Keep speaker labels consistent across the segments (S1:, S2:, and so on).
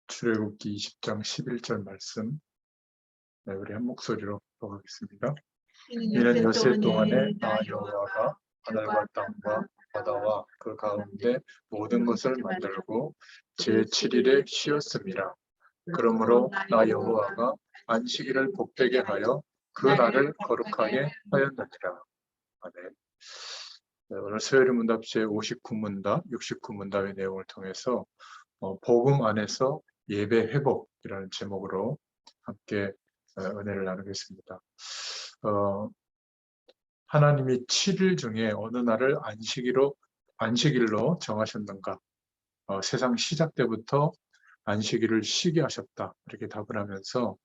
S1: 출애굽기 20장 11절 말씀, 우리 한 목소리로 읽어가겠습니다. 이는 엿새 동안에 나 여호와가 하늘과 땅과 바다와 그 가운데 모든 것을 만들고 제7일에 쉬었습니다. 그러므로 나 여호와가 안식일을 복되게 하여 그 날을 거룩하게 하였느니라. 아멘. 오늘 서열의 문답 제59문답, 69문답의 내용을 통해서 복음 안에서 예배 회복이라는 제목으로 함께 은혜를 나누겠습니다. 하나님이 7일 중에 어느 날을 안식일로 정하셨는가? 세상 시작 때부터 안식일을 쉬게 하셨다. 이렇게 답을 하면서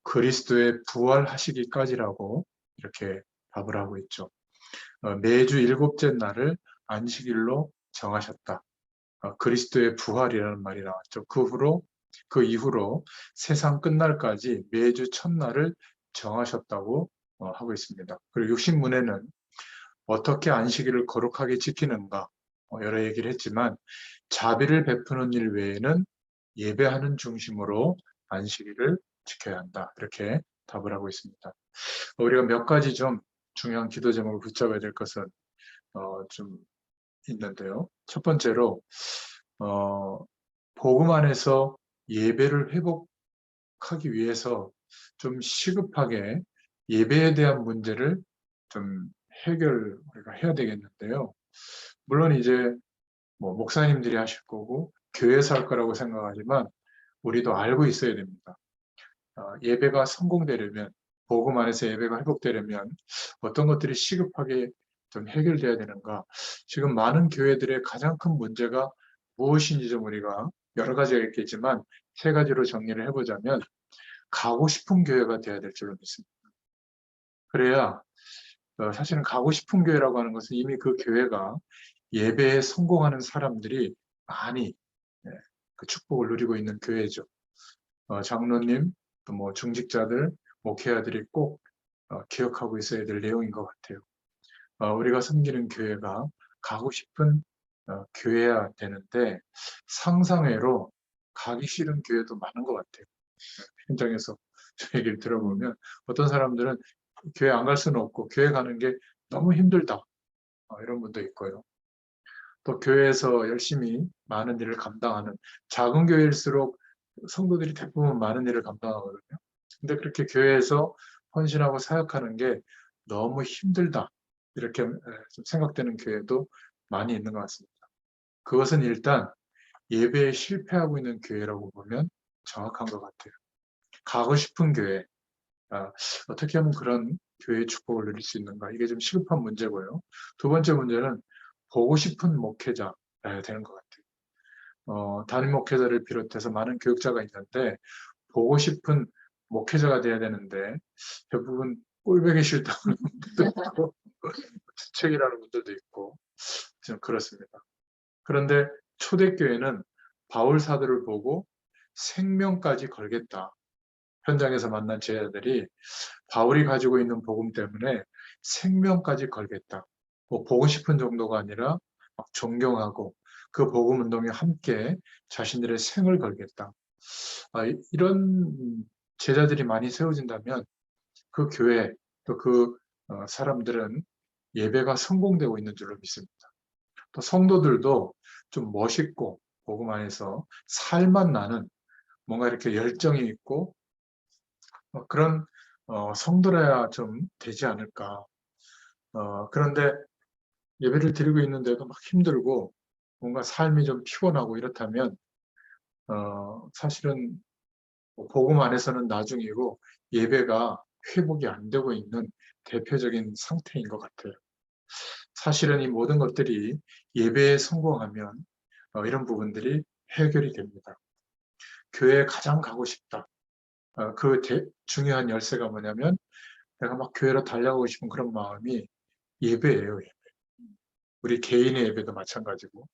S1: 그리스도의 부활하시기까지라고 이렇게 답을 하고 있죠. 매주 일곱째 날을 안식일로 정하셨다. 그리스도의 부활이라는 말이 나왔죠. 그 이후로 세상 끝날까지 매주 첫날을 정하셨다고 하고 있습니다. 그리고 육신문에는 어떻게 안식일을 거룩하게 지키는가 여러 얘기를 했지만 자비를 베푸는 일 외에는 예배하는 중심으로 안식일을 지켜야 한다. 이렇게 답을 하고 있습니다. 우리가 몇 가지 좀 중요한 기도 제목을 붙잡아야 될 것은 좀 있는데요. 첫 번째로 복음 안에서 예배를 회복하기 위해서 좀 시급하게 예배에 대한 문제를 좀 우리가 해야 되겠는데요. 물론 이제 목사님들이 하실 거고 교회에서 할 거라고 생각하지만 우리도 알고 있어야 됩니다. 예배가 성공되려면, 복음 안에서 예배가 회복되려면 어떤 것들이 시급하게 좀 해결돼야 되는가. 지금 많은 교회들의 가장 큰 문제가 무엇인지 좀 우리가 여러 가지가 있겠지만 세 가지로 정리를 해보자면 가고 싶은 교회가 돼야 될 줄로 믿습니다. 그래야 사실은 가고 싶은 교회라고 하는 것은 이미 그 교회가 예배에 성공하는 사람들이 많이 그 축복을 누리고 있는 교회죠. 장로님, 또 중직자들, 목회자들이 꼭 기억하고 있어야 될 내용인 것 같아요. 우리가 섬기는 교회가 가고 싶은 교회야 되는데 상상외로 가기 싫은 교회도 많은 것 같아요. 현장에서 저 얘기를 들어보면 어떤 사람들은 교회 안 갈 수는 없고 교회 가는 게 너무 힘들다 이런 분도 있고요. 또 교회에서 열심히 많은 일을 감당하는 작은 교회일수록 성도들이 대부분 많은 일을 감당하거든요. 근데 그렇게 교회에서 헌신하고 사역하는 게 너무 힘들다 이렇게 좀 생각되는 교회도 많이 있는 것 같습니다. 그것은 일단 예배에 실패하고 있는 교회라고 보면 정확한 것 같아요. 가고 싶은 교회, 어떻게 하면 그런 교회의 축복을 누릴 수 있는가, 이게 좀 시급한 문제고요. 두 번째 문제는 보고 싶은 목회자 되는 것 같아요. 담임 목회자를 비롯해서 많은 교육자가 있는데 보고 싶은 목회자가 돼야 되는데 대부분 꼴보기 싫다는 분들도 있고 주책이라는 분들도 있고 좀 그렇습니다. 그런데 초대교회는 바울 사도를 보고 생명까지 걸겠다. 현장에서 만난 제자들이 바울이 가지고 있는 복음 때문에 생명까지 걸겠다. 보고 싶은 정도가 아니라 막 존경하고 그 복음 운동에 함께 자신들의 생을 걸겠다. 이런 제자들이 많이 세워진다면 그 교회 또 그 사람들은 예배가 성공되고 있는 줄로 믿습니다. 또 성도들도 좀 멋있고 복음 안에서 살맛 나는 뭔가 이렇게 열정이 있고 그런 성도라야 좀 되지 않을까. 그런데 예배를 드리고 있는데도 막 힘들고 뭔가 삶이 좀 피곤하고 이렇다면 사실은 복음 안에서는 나중이고 예배가 회복이 안 되고 있는 대표적인 상태인 것 같아요. 사실은 이 모든 것들이 예배에 성공하면 이런 부분들이 해결이 됩니다. 교회에 가장 가고 싶다. 중요한 열쇠가 뭐냐면 내가 막 교회로 달려가고 싶은 그런 마음이 예배예요. 예배. 우리 개인의 예배도 마찬가지고.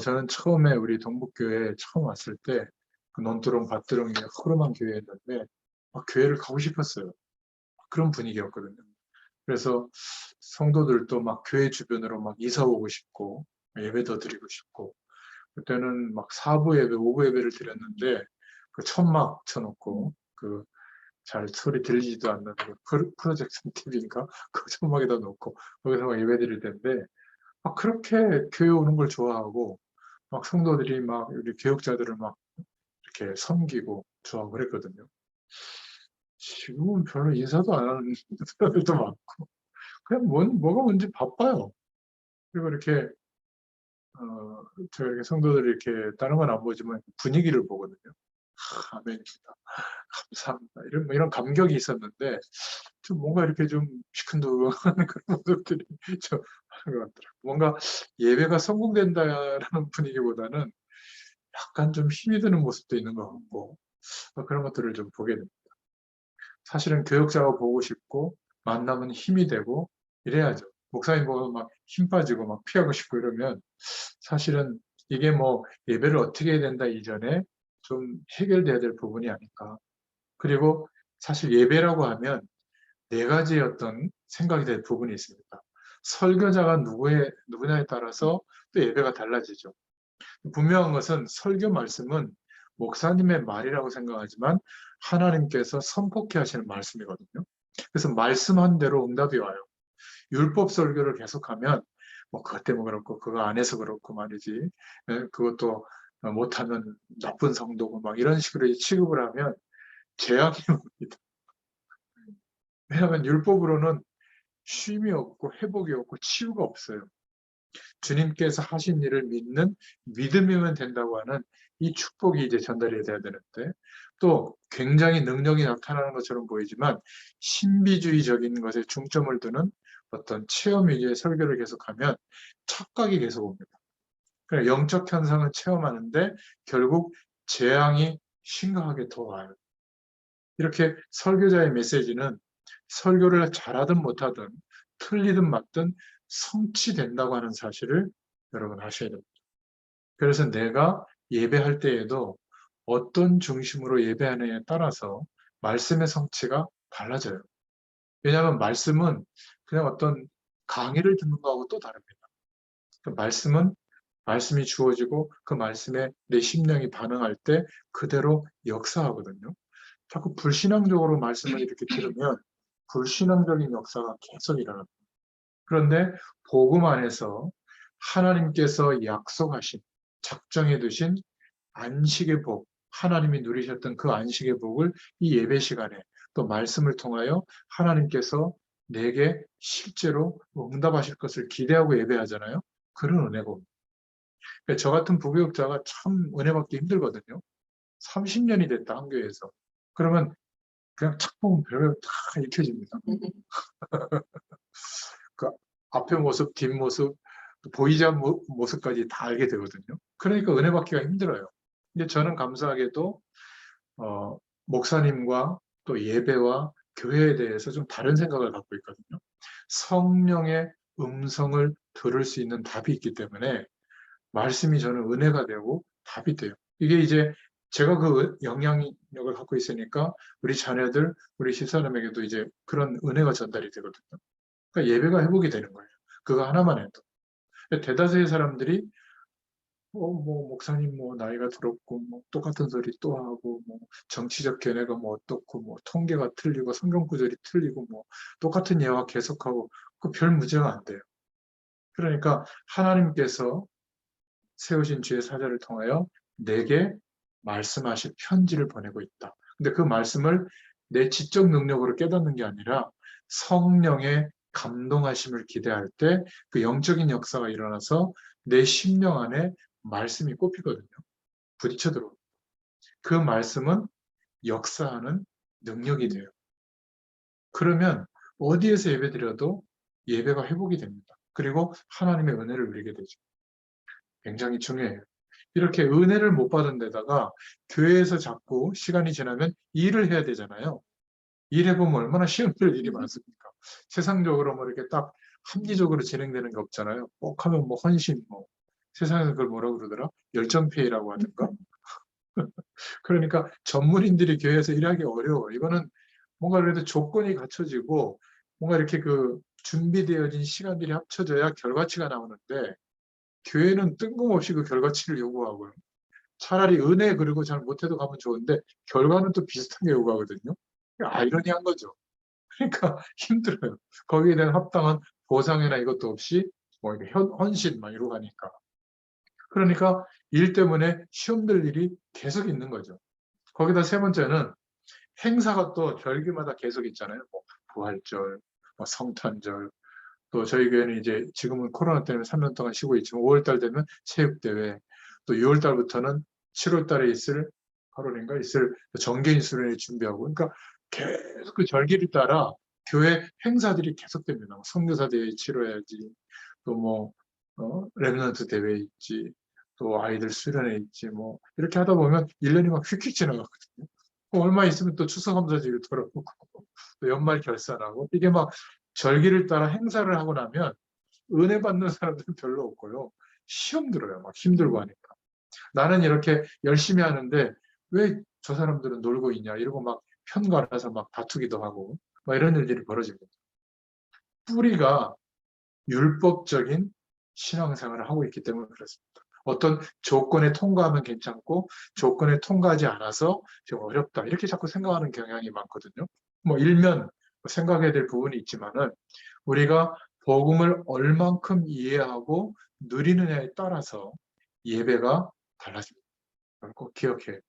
S1: 저는 처음에 우리 동북교회에 처음 왔을 때 그 논두렁 밭두렁이 허름한 교회였는데 교회를 가고 싶었어요. 그런 분위기였거든요. 그래서 성도들도 막 교회 주변으로 막 이사 오고 싶고 예배도 드리고 싶고 그때는 막 4부 예배, 5부 예배를 드렸는데 그 천막 쳐놓고 그 잘 소리 들리지도 않는 그 프로젝션 TV인가 그 천막에다 놓고 거기서 막 예배 드릴 텐데 막 그렇게 교회 오는 걸 좋아하고 막 성도들이 막 우리 교역자들을 막 이렇게 섬기고 좋아하고 그랬거든요. 지금은 별로 인사도 안 하는 사람들도 많고 그냥 뭐가 뭔지 바빠요. 그리고 이렇게 제가 이렇게 성도들이 이렇게 다른 건 안 보지만 분위기를 보거든요. 아멘입니다. 감사합니다. 이런 감격이 있었는데 좀 뭔가 이렇게 좀 시큰둥한 그런 모습들이 좀 하는 것 같더라고요. 뭔가 예배가 성공된다라는 분위기보다는 약간 좀 힘이 드는 모습도 있는 것 같고 그런 것들을 좀 보게 됩니다. 사실은 교역자가 보고 싶고 만나면 힘이 되고 이래야죠. 목사님 보면 막 힘 빠지고 막 피하고 싶고 이러면 사실은 이게 뭐 예배를 어떻게 해야 된다 이전에 좀 해결돼야 될 부분이 아닐까. 그리고 사실 예배라고 하면 네 가지의 어떤 생각이 될 부분이 있습니다. 설교자가 누구냐에 따라서 또 예배가 달라지죠. 분명한 것은 설교 말씀은 목사님의 말이라고 생각하지만 하나님께서 선포케 하시는 말씀이거든요. 그래서 말씀한 대로 응답이 와요. 율법 설교를 계속하면 뭐 그것 때문에 그렇고 그거 안 해서 그렇고 말이지. 그것도 못하면 나쁜 성도고 막 이런 식으로 취급을 하면 재앙이 옵니다. 왜냐하면 율법으로는 쉼이 없고 회복이 없고 치유가 없어요. 주님께서 하신 일을 믿는 믿음이면 된다고 하는 이 축복이 이제 전달이 돼야 되는데 또 굉장히 능력이 나타나는 것처럼 보이지만 신비주의적인 것에 중점을 두는 어떤 체험 위주의 설교를 계속하면 착각이 계속 옵니다. 그러니까 영적 현상을 체험하는데 결국 재앙이 심각하게 더 와요. 이렇게 설교자의 메시지는 설교를 잘하든 못하든 틀리든 맞든 성취된다고 하는 사실을 여러분 아셔야 됩니다. 그래서 내가 예배할 때에도 어떤 중심으로 예배하느냐에 따라서 말씀의 성취가 달라져요. 왜냐하면 말씀은 그냥 어떤 강의를 듣는 거하고 또 다릅니다. 그 말씀은 말씀이 주어지고 그 말씀에 내 심령이 반응할 때 그대로 역사하거든요. 자꾸 불신앙적으로 말씀을 이렇게 들으면 불신앙적인 역사가 계속 일어납니다. 그런데 복음 안에서 하나님께서 약속하신 작정해 두신 안식의 복, 하나님이 누리셨던 그 안식의 복을 이 예배 시간에 또 말씀을 통하여 하나님께서 내게 실제로 응답하실 것을 기대하고 예배하잖아요. 그런 은혜가 옵니다. 저 같은 부교육자가 참 은혜 받기 힘들거든요. 30년이 됐다, 한교회에서. 그러면 그냥 착 보면 별별 다 익혀집니다. 그 앞의 모습, 뒷모습, 보이지 않는 모습까지 다 알게 되거든요. 그러니까 은혜 받기가 힘들어요. 근데 저는 감사하게도 목사님과 또 예배와 교회에 대해서 좀 다른 생각을 갖고 있거든요. 성령의 음성을 들을 수 있는 답이 있기 때문에 말씀이 저는 은혜가 되고 답이 돼요. 이게 이제 제가 그 영향력을 갖고 있으니까 우리 자녀들, 우리 집사람에게도 이제 그런 은혜가 전달이 되거든요. 그러니까 예배가 회복이 되는 거예요. 그거 하나만 해도. 대다수의 사람들이 뭐 목사님 뭐 나이가 들었고 뭐 똑같은 소리 또 하고 뭐 정치적 견해가 뭐 어떻고 뭐 통계가 틀리고 성경 구절이 틀리고 뭐 똑같은 예화 계속하고 그 별 문제가 안 돼요. 그러니까 하나님께서 세우신 주의 사자를 통하여 내게 말씀하실 편지를 보내고 있다. 근데 그 말씀을 내 지적 능력으로 깨닫는 게 아니라 성령의 감동하심을 기대할 때 그 영적인 역사가 일어나서 내 심령 안에 말씀이 꼽히거든요. 부딪혀 들어옵니다. 그 말씀은 역사하는 능력이 돼요. 그러면 어디에서 예배드려도 예배가 회복이 됩니다. 그리고 하나님의 은혜를 누리게 되죠. 굉장히 중요해요. 이렇게 은혜를 못 받은 데다가 교회에서 자꾸 시간이 지나면 일을 해야 되잖아요. 일해보면 얼마나 시험될 일이 많습니까? 세상적으로 뭐 이렇게 딱 합리적으로 진행되는 게 없잖아요. 꼭 하면 뭐 헌신, 뭐 세상에서 그걸 뭐라고 그러더라? 열정페이라고 하든가. 그러니까 전문인들이 교회에서 일하기 어려워. 이거는 뭔가 그래도 조건이 갖춰지고 뭔가 이렇게 그 준비되어진 시간들이 합쳐져야 결과치가 나오는데 교회는 뜬금없이 그 결과치를 요구하고요. 차라리 은혜 그리고 잘 못해도 가면 좋은데 결과는 또 비슷하게 요구하거든요. 아이러니한 거죠. 그러니까 힘들어요. 거기에 대한 합당한 보상이나 이것도 없이 뭐 이렇게 헌신 막 이러고 가니까. 그러니까 일 때문에 시험 들 일이 계속 있는 거죠. 거기다 세 번째는 행사가 또 절기마다 계속 있잖아요. 뭐 부활절, 뭐 성탄절, 또 저희 교회는 이제 지금은 코로나 때문에 3년 동안 쉬고 있지만 5월달 되면 체육대회, 또 6월달부터는 7월달에 있을 8월인가 있을 정기인 수련회 준비하고 그러니까 계속 그 절기를 따라 교회 행사들이 계속됩니다. 선교사 대회 치러야지, 또 뭐 렘넌트 대회 있지, 또 아이들 수련회 있지, 뭐 이렇게 하다 보면 1년이 막 휙휙 지나가거든요. 얼마 있으면 또 추수감사절이 돌아오고 또 연말 결산하고 이게 막 절기를 따라 행사를 하고 나면 은혜 받는 사람들은 별로 없고요. 시험 들어요. 막 힘들고 하니까. 나는 이렇게 열심히 하는데 왜 저 사람들은 놀고 있냐 이러고 막 편가라서 막 다투기도 하고 막 이런 일들이 벌어집니다. 뿌리가 율법적인 신앙생활을 하고 있기 때문에 그렇습니다. 어떤 조건에 통과하면 괜찮고 조건에 통과하지 않아서 좀 어렵다 이렇게 자꾸 생각하는 경향이 많거든요. 뭐 일면 생각해야 될 부분이 있지만은 우리가 복음을 얼만큼 이해하고 누리느냐에 따라서 예배가 달라집니다. 꼭 기억해.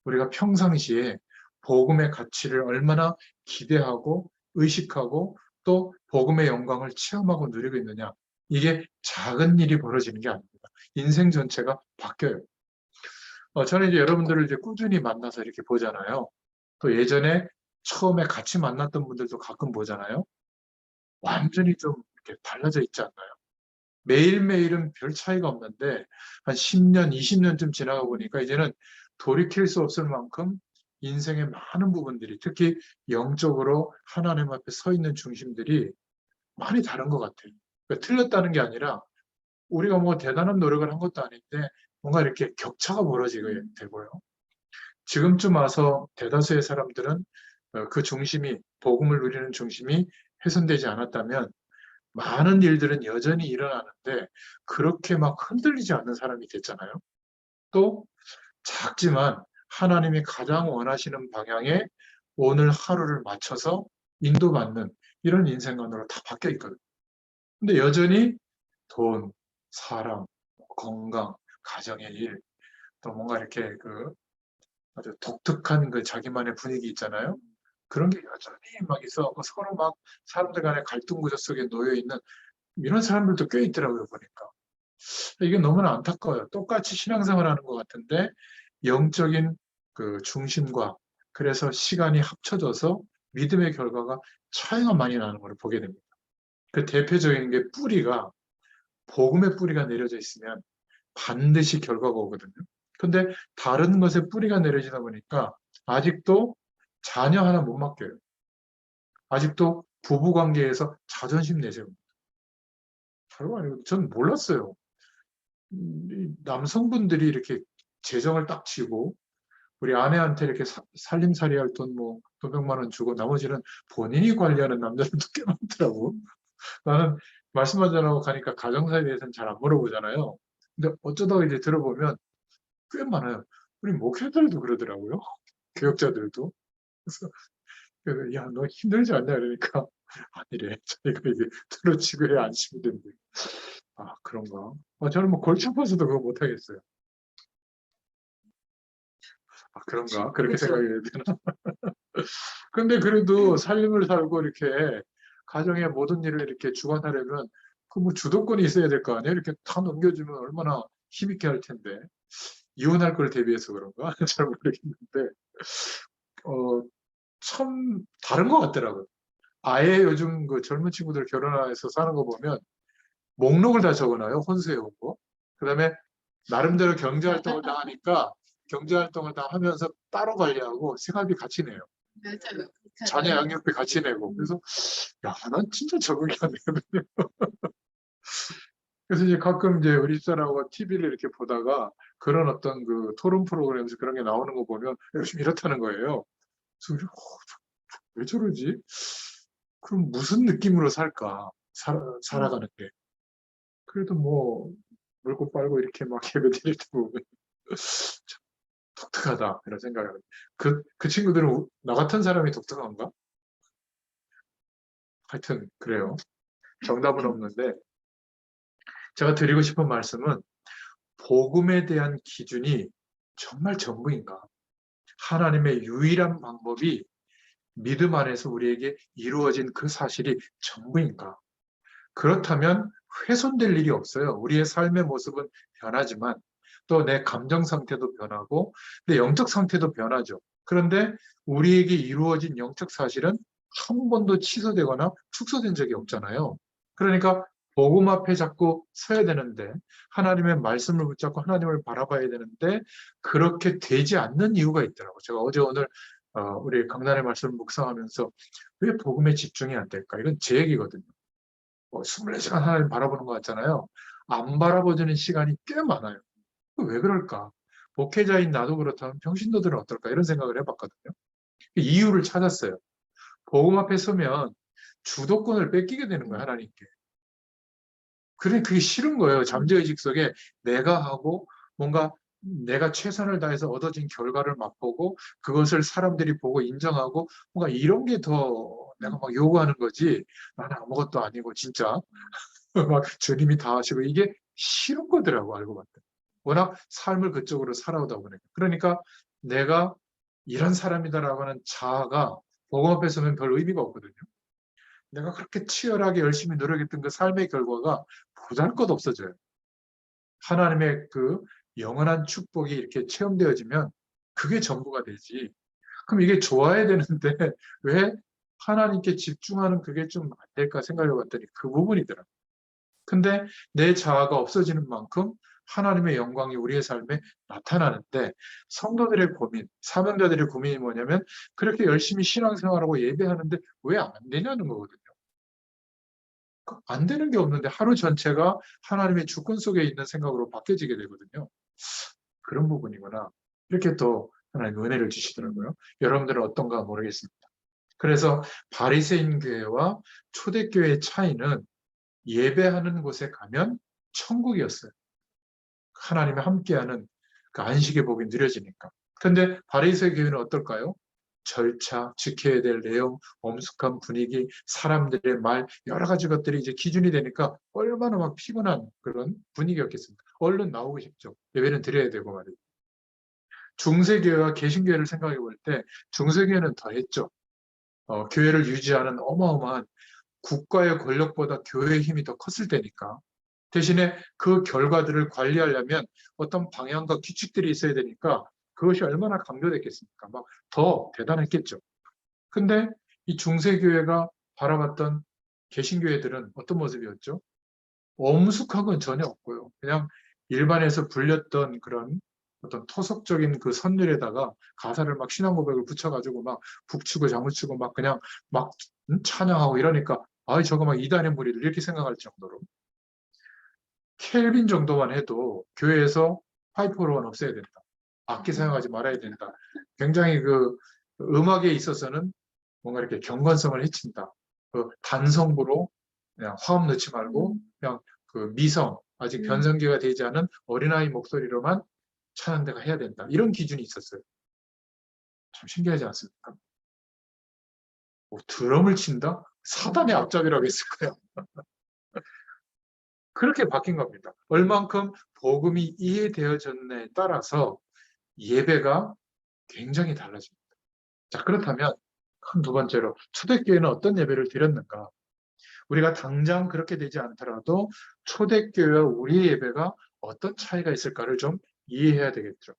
S1: 우리가 평상시에 복음의 가치를 얼마나 기대하고 의식하고 또 복음의 영광을 체험하고 누리고 있느냐. 이게 작은 일이 벌어지는 게 아닙니다. 인생 전체가 바뀌어요. 저는 이제 여러분들을 이제 꾸준히 만나서 이렇게 보잖아요. 또 예전에 처음에 같이 만났던 분들도 가끔 보잖아요. 완전히 좀 이렇게 달라져 있지 않나요? 매일매일은 별 차이가 없는데 한 10년, 20년쯤 지나가 보니까 이제는 돌이킬 수 없을 만큼 인생의 많은 부분들이 특히 영적으로 하나님 앞에 서 있는 중심들이 많이 다른 것 같아요. 그러니까 틀렸다는 게 아니라 우리가 뭐 대단한 노력을 한 것도 아닌데 뭔가 이렇게 격차가 벌어지게 되고요. 지금쯤 와서 대다수의 사람들은 그 중심이 복음을 누리는 중심이 훼손되지 않았다면 많은 일들은 여전히 일어나는데 그렇게 막 흔들리지 않는 사람이 됐잖아요. 또 작지만 하나님이 가장 원하시는 방향에 오늘 하루를 맞춰서 인도받는 이런 인생관으로 다 바뀌어 있거든요. 근데 여전히 돈, 사람, 건강, 가정의 일, 또 뭔가 이렇게 그 아주 독특한 그 자기만의 분위기 있잖아요. 그런 게 여전히 막 있어 서로 막 사람들 간의 갈등 구조 속에 놓여 있는 이런 사람들도 꽤 있더라고요, 보니까. 이게 너무나 안타까워요. 똑같이 신앙생활하는 것 같은데 영적인 그 중심과 그래서 시간이 합쳐져서 믿음의 결과가 차이가 많이 나는 걸 보게 됩니다. 그 대표적인 게 뿌리가 복음의 뿌리가 내려져 있으면 반드시 결과가 오거든요. 근데 다른 것에 뿌리가 내려지다 보니까 아직도 자녀 하나 못 맡겨요. 아직도 부부 관계에서 자존심 내세웁니다. 별거 아니고 전 몰랐어요. 남성분들이 이렇게 재정을 딱 쥐고 우리 아내한테 이렇게 살림살이 할 돈 뭐 몇백만 원 주고 나머지는 본인이 관리하는 남자들도 꽤 많더라고. 나는 말씀하자라고 가니까 가정사에 대해서는 잘 안 물어보잖아요. 근데 어쩌다가 이제 들어보면 꽤 많아요. 우리 목회자들도 그러더라고요. 교역자들도. 그래서 야, 너 힘들지 않냐? 그러니까 아니래. 자기가 이제 들어치고 해야 안심이 된대. 아, 그런가? 저는 뭐 골치 아파서도 그거 못하겠어요. 아, 그런가? 그렇게
S2: 그쵸.
S1: 생각해야 되나? 근데 그래도 삶을 살고 이렇게 가정의 모든 일을 이렇게 주관하려면 그 뭐 주도권이 있어야 될 거 아니에요? 이렇게 다 넘겨주면 얼마나 힘있게 할 텐데. 이혼할 걸 대비해서 그런가? 잘 모르겠는데, 어, 참 다른 것 같더라고요. 아예 요즘 그 젊은 친구들 결혼해서 사는 거 보면 목록을 다 적어놔요. 혼수해 온 거. 그 다음에 나름대로 경제활동을 다 하니까 경제활동을 다 하면서 따로 관리하고 생활비 같이 내요.
S2: 맞아요.
S1: 자녀 양육비 같이 내고. 그래서, 야, 난 진짜 적응이 안 되거든요. 그래서 이제 가끔 이제 우리 집사람하고 TV를 이렇게 보다가 그런 어떤 그 토론 프로그램에서 그런 게 나오는 거 보면 요즘 이렇다는 거예요. 그래서 왜 저러지? 그럼 무슨 느낌으로 살까? 살아가는 게. 그래도 뭐 물고 빨고 이렇게 막 예배드릴 때 보면 참 독특하다 이런 생각을 합니다. 그 친구들은 나 같은 사람이 독특한가? 하여튼 그래요. 정답은 없는데 제가 드리고 싶은 말씀은 복음에 대한 기준이 정말 전부인가? 하나님의 유일한 방법이 믿음 안에서 우리에게 이루어진 그 사실이 전부인가? 그렇다면 훼손될 일이 없어요. 우리의 삶의 모습은 변하지만 또 내 감정 상태도 변하고 내 영적 상태도 변하죠. 그런데 우리에게 이루어진 영적 사실은 한 번도 취소되거나 축소된 적이 없잖아요. 그러니까 복음 앞에 자꾸 서야 되는데 하나님의 말씀을 붙잡고 하나님을 바라봐야 되는데 그렇게 되지 않는 이유가 있더라고요. 제가 어제 오늘 우리 강단의 말씀을 묵상하면서 왜 복음에 집중이 안 될까? 이건 제 얘기거든요. 24시간 하나님 바라보는 것 같잖아요. 안 바라보는 시간이 꽤 많아요. 왜 그럴까? 목회자인 나도 그렇다면 평신도들은 어떨까? 이런 생각을 해봤거든요. 이유를 찾았어요. 복음 앞에 서면 주도권을 뺏기게 되는 거예요, 하나님께. 그래, 그게 싫은 거예요. 잠재의식 속에 내가 하고 뭔가 내가 최선을 다해서 얻어진 결과를 맛보고 그것을 사람들이 보고 인정하고 뭔가 이런 게 더 내가 막 요구하는 거지. 나는 아무것도 아니고 진짜 막 주님이 다 하시고 이게 싫은 거더라고 알고 봤더니. 워낙 삶을 그쪽으로 살아오다 보니까. 그러니까 내가 이런 사람이다라고 하는 자아가 복음 앞에 서면 별 의미가 없거든요. 내가 그렇게 치열하게 열심히 노력했던 그 삶의 결과가 보잘것 없어져요. 하나님의 그 영원한 축복이 이렇게 체험되어지면 그게 전부가 되지. 그럼 이게 좋아야 되는데 왜 하나님께 집중하는 그게 좀 안 될까 생각해 봤더니 그 부분이더라. 근데 내 자아가 없어지는 만큼 하나님의 영광이 우리의 삶에 나타나는데 성도들의 고민, 사명자들의 고민이 뭐냐면 그렇게 열심히 신앙생활하고 예배하는데 왜 안 되냐는 거거든요. 안 되는 게 없는데 하루 전체가 하나님의 주권 속에 있는 생각으로 바뀌어지게 되거든요. 그런 부분이구나. 이렇게 또 하나님 은혜를 주시더라고요. 여러분들은 어떤가 모르겠습니다. 그래서 바리새인 교회와 초대교회의 차이는 예배하는 곳에 가면 천국이었어요. 하나님이 함께하는 그 안식의 복이 누려지니까. 근데 바리새 교회는 어떨까요? 절차, 지켜야 될 내용, 엄숙한 분위기, 사람들의 말, 여러 가지 것들이 이제 기준이 되니까 얼마나 막 피곤한 그런 분위기였겠습니까? 얼른 나오고 싶죠. 예배는 드려야 되고 말이죠. 중세교회와 개신교회를 생각해 볼 때 중세교회는 더 했죠. 교회를 유지하는 어마어마한 국가의 권력보다 교회의 힘이 더 컸을 때니까. 대신에 그 결과들을 관리하려면 어떤 방향과 규칙들이 있어야 되니까 그것이 얼마나 강조됐겠습니까? 막 더 대단했겠죠. 근데 이 중세교회가 바라봤던 개신교회들은 어떤 모습이었죠? 엄숙한 건 전혀 없고요. 그냥 일반에서 불렸던 그런 어떤 토속적인 그 선율에다가 가사를 막 신앙 고백을 붙여가지고 막 북치고 장구치고 막 그냥 막 찬양하고 이러니까 아이 저거 막 이단의 무리들 이렇게 생각할 정도로 켈빈 정도만 해도 교회에서 파이프 오르간 없애야 된다. 악기 사용하지 말아야 된다. 굉장히 그 음악에 있어서는 뭔가 이렇게 경건성을 해친다. 그 단성부로 그냥 화음 넣지 말고 그냥 그 미성 아직 변성기가 되지 않은 어린아이 목소리로만 찬양대가 해야 된다. 이런 기준이 있었어요. 참 신기하지 않습니까? 뭐 드럼을 친다? 사단의 앞잡이라고 했을 거예요. 그렇게 바뀐 겁니다. 얼만큼 복음이 이해되어졌냐에 따라서 예배가 굉장히 달라집니다. 자, 그렇다면 두 번째로 초대교회는 어떤 예배를 드렸는가? 우리가 당장 그렇게 되지 않더라도 초대교회와 우리의 예배가 어떤 차이가 있을까를 좀 이해해야 되겠죠.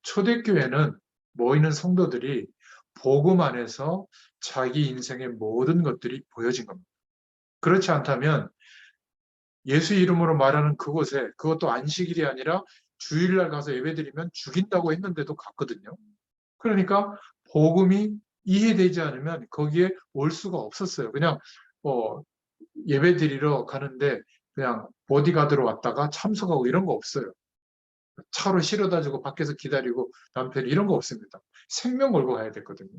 S1: 초대교회는 모이는 성도들이 복음 안에서 자기 인생의 모든 것들이 보여진 겁니다. 그렇지 않다면 예수 이름으로 말하는 그곳에 그것도 안식일이 아니라 주일날 가서 예배드리면 죽인다고 했는데도 갔거든요. 그러니까 복음이 이해되지 않으면 거기에 올 수가 없었어요. 그냥 예배드리러 가는데 그냥 보디가드로 왔다가 참석하고 이런 거 없어요. 차로 실어다 주고 밖에서 기다리고 남편이 이런 거 없습니다. 생명 걸고 가야 됐거든요.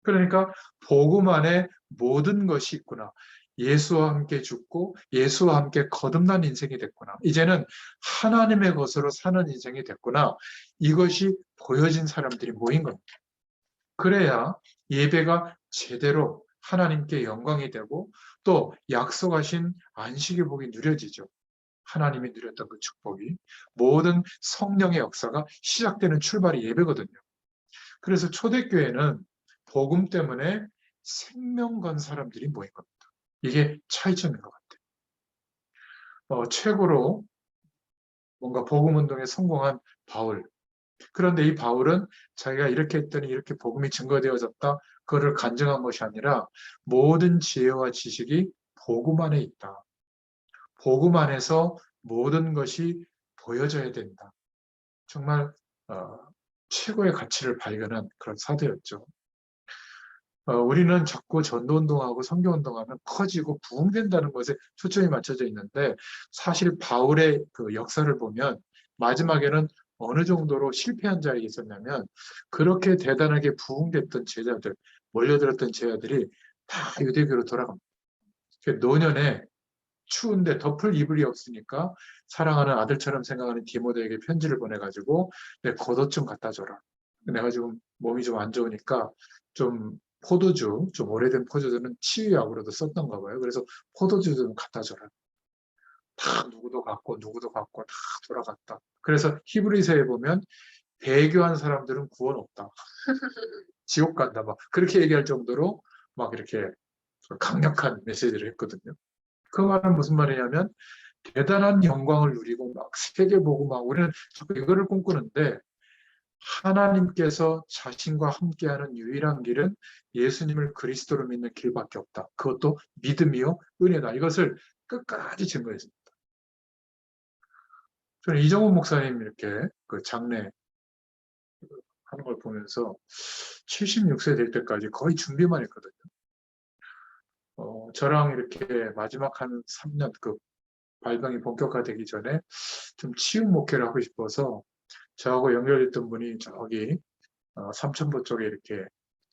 S1: 그러니까 복음 안에 모든 것이 있구나. 예수와 함께 죽고 예수와 함께 거듭난 인생이 됐구나. 이제는 하나님의 것으로 사는 인생이 됐구나. 이것이 보여진 사람들이 모인 겁니다. 그래야 예배가 제대로 하나님께 영광이 되고 또 약속하신 안식의 복이 누려지죠. 하나님이 누렸던 그 축복이 모든 성령의 역사가 시작되는 출발이 예배거든요. 그래서 초대교회는 복음 때문에 생명 건 사람들이 모인 겁니다. 이게 차이점인 것 같아요. 최고로 뭔가 복음 운동에 성공한 바울. 그런데 이 바울은 자기가 이렇게 했더니 이렇게 복음이 증거되어졌다. 그거를 간증한 것이 아니라 모든 지혜와 지식이 복음 안에 있다. 복음 안에서 모든 것이 보여져야 된다. 정말 최고의 가치를 발견한 그런 사도였죠. 우리는 자꾸 전도운동하고 선교운동하면 커지고 부흥된다는 것에 초점이 맞춰져 있는데 사실 바울의 그 역사를 보면 마지막에는 어느 정도로 실패한 자리에 있었냐면 그렇게 대단하게 부흥됐던 제자들, 몰려들었던 제자들이 다 유대교로 돌아갑니다. 노년에 추운데 덮을 이불이 없으니까 사랑하는 아들처럼 생각하는 디모데에게 편지를 보내가지고 내 겉옷 좀 갖다 줘라. 내가 지금 몸이 좀 안 좋으니까 좀 포도주, 좀 오래된 포도주는 치유약으로도 썼던가 봐요. 그래서 포도주 좀 갖다 줘라. 다 누구도 갖고 다 돌아갔다. 그래서 히브리서에 보면 배교한 사람들은 구원 없다. 지옥 간다. 막 그렇게 얘기할 정도로 막 이렇게 강력한 메시지를 했거든요. 그 말은 무슨 말이냐면 대단한 영광을 누리고 막 세계 보고 막 우리는 자꾸 이거를 꿈꾸는데 하나님께서 자신과 함께하는 유일한 길은 예수님을 그리스도로 믿는 길밖에 없다. 그것도 믿음이요 은혜다. 이것을 끝까지 증거했습니다. 저는 이정훈 목사님 이렇게 그 장례 하는 걸 보면서 76세 될 때까지 거의 준비만 했거든요. 저랑 이렇게 마지막 한 3년 그 발병이 본격화되기 전에 좀 치유 목회를 하고 싶어서 저하고 연결됐던 분이 저기 삼천포 쪽에 이렇게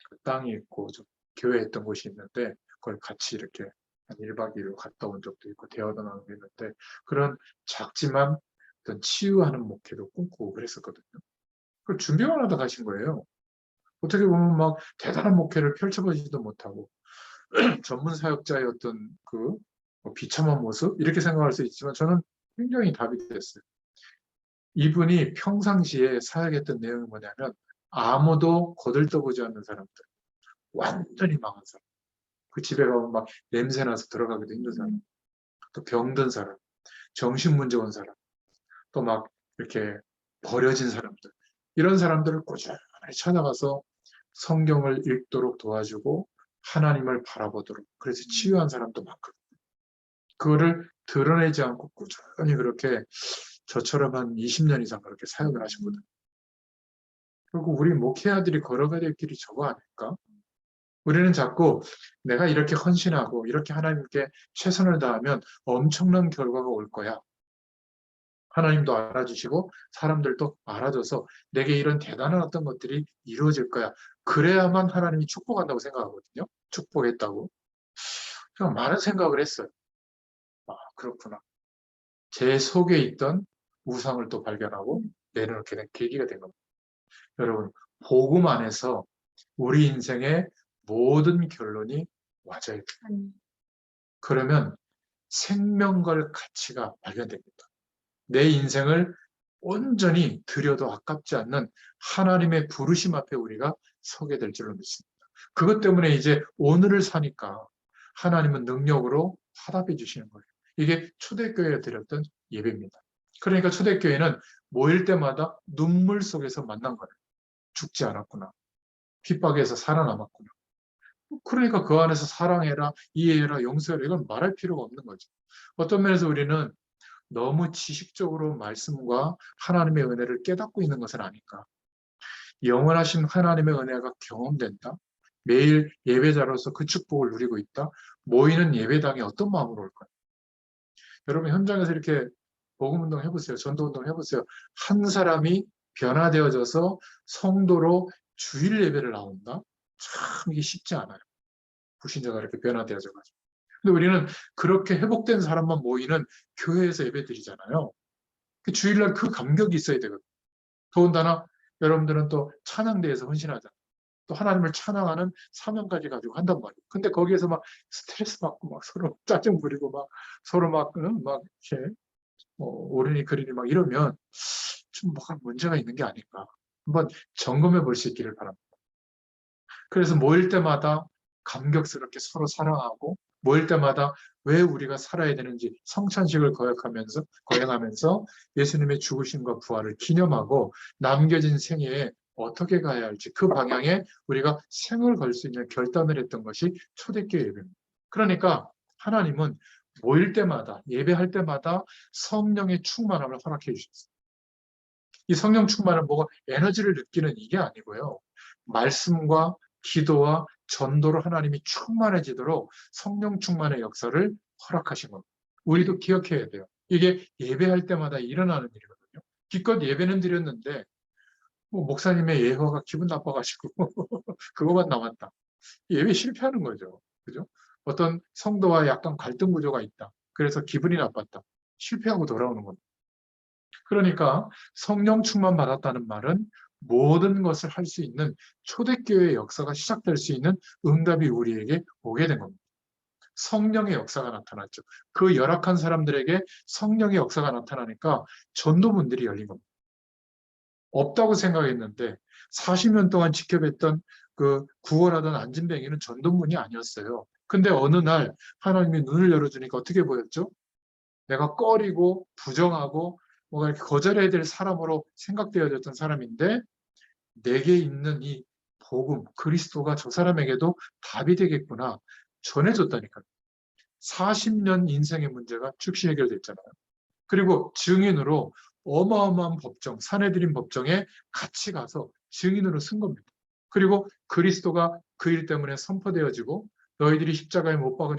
S1: 그 땅이 있고 좀 교회했던 곳이 있는데 그걸 같이 이렇게 한 1박 2일로 갔다 온 적도 있고 대화도 나누고 있는데 그런 작지만 어떤 치유하는 목회도 꿈꾸고 그랬었거든요. 그걸 준비만 하다 가신 거예요. 어떻게 보면 막 대단한 목회를 펼쳐보지도 못하고 전문 사역자의 어떤 그 비참한 모습 이렇게 생각할 수 있지만 저는 굉장히 답이 됐어요. 이분이 평상시에 사역했던 내용이 뭐냐면 아무도 거들떠보지 않는 사람들, 완전히 망한 사람, 그 집에 가면 막 냄새나서 들어가기도 힘든 사람, 또 병든 사람, 정신문제 온 사람, 또 막 이렇게 버려진 사람들, 이런 사람들을 꾸준히 찾아가서 성경을 읽도록 도와주고 하나님을 바라보도록 그래서 치유한 사람도 많거든요. 그거를 드러내지 않고 꾸준히 그렇게 저처럼 한 20년 이상 그렇게 사역을 하시거든요. 결국 우리 목회자들이 걸어가야 될 길이 저거 아닐까? 우리는 자꾸 내가 이렇게 헌신하고 이렇게 하나님께 최선을 다하면 엄청난 결과가 올 거야. 하나님도 알아주시고 사람들도 알아줘서 내게 이런 대단한 어떤 것들이 이루어질 거야. 그래야만 하나님이 축복한다고 생각하거든요. 축복했다고. 그냥 많은 생각을 했어요. 아, 그렇구나. 제 속에 있던 우상을 또 발견하고 내려놓게 된 계기가 된 겁니다. 여러분, 복음 안에서 우리 인생의 모든 결론이 맞아야 돼요. 그러면 생명 걸 가치가 발견됩니다. 내 인생을 온전히 들여도 아깝지 않는 하나님의 부르심 앞에 우리가 서게 될 줄로 믿습니다. 그것 때문에 이제 오늘을 사니까 하나님은 능력으로 화답해 주시는 거예요. 이게 초대교회에 드렸던 예배입니다. 그러니까 초대교회는 모일 때마다 눈물 속에서 만난 거예요. 죽지 않았구나. 핍박에서 살아남았구나. 그러니까 그 안에서 사랑해라, 이해해라, 용서해라 이건 말할 필요가 없는 거죠. 어떤 면에서 우리는 너무 지식적으로 말씀과 하나님의 은혜를 깨닫고 있는 것은 아닐까. 영원하신 하나님의 은혜가 경험된다. 매일 예배자로서 그 축복을 누리고 있다. 모이는 예배당에 어떤 마음으로 올까요? 여러분 현장에서 이렇게 복음운동 해보세요. 전도운동 해보세요. 한 사람이 변화되어져서 성도로 주일 예배를 나온다? 참 이게 쉽지 않아요. 불신자가 이렇게 변화되어져가지고. 근데 우리는 그렇게 회복된 사람만 모이는 교회에서 예배드리잖아요. 주일날 그 감격이 있어야 되거든요. 더군다나 여러분들은 또 찬양대에서 헌신하잖아요. 또 하나님을 찬양하는 사명까지 가지고 한단 말이에요. 근데 거기에서 막 스트레스 받고 막 서로 짜증 부리고 막 서로 막 이렇게 오르니 그리니 막 이러면 좀 뭐가 문제가 있는 게 아닐까. 한번 점검해 볼 수 있기를 바랍니다. 그래서 모일 때마다 감격스럽게 서로 사랑하고 모일 때마다 왜 우리가 살아야 되는지 성찬식을 거행하면서 예수님의 죽으심과 부활을 기념하고 남겨진 생애에 어떻게 가야 할지 그 방향에 우리가 생을 걸 수 있는 결단을 했던 것이 초대교회 예배입니다. 그러니까 하나님은 모일 때마다 예배할 때마다 성령의 충만함을 허락해 주셨어요. 이 성령 충만은 뭐가 에너지를 느끼는 이게 아니고요. 말씀과 기도와 전도로 하나님이 충만해지도록 성령 충만의 역사를 허락하신 겁니다. 우리도 기억해야 돼요. 이게 예배할 때마다 일어나는 일이거든요. 기껏 예배는 드렸는데 목사님의 예화가 기분 나빠가지고 그거만 남았다. 예배 실패하는 거죠. 그죠? 어떤 성도와 약간 갈등 구조가 있다. 그래서 기분이 나빴다. 실패하고 돌아오는 겁니다. 그러니까 성령 충만 받았다는 말은 모든 것을 할 수 있는 초대교회의 역사가 시작될 수 있는 응답이 우리에게 오게 된 겁니다. 성령의 역사가 나타났죠. 그 열악한 사람들에게 성령의 역사가 나타나니까 전도문들이 열린 겁니다. 없다고 생각했는데 40년 동안 지켜뵀던 그 구원하던 안진뱅이는 전도문이 아니었어요. 근데 어느 날 하나님이 눈을 열어주니까 어떻게 보였죠? 내가 꺼리고 부정하고 뭔가 이렇게 거절해야 될 사람으로 생각되어졌던 사람인데 내게 있는 이 복음, 그리스도가 저 사람에게도 답이 되겠구나 전해줬다니까요. 40년 인생의 문제가 즉시 해결됐잖아요. 그리고 증인으로 어마어마한 법정, 사내들인 법정에 같이 가서 증인으로 쓴 겁니다. 그리고 그리스도가 그 일 때문에 선포되어지고 너희들이 십자가에 못 박아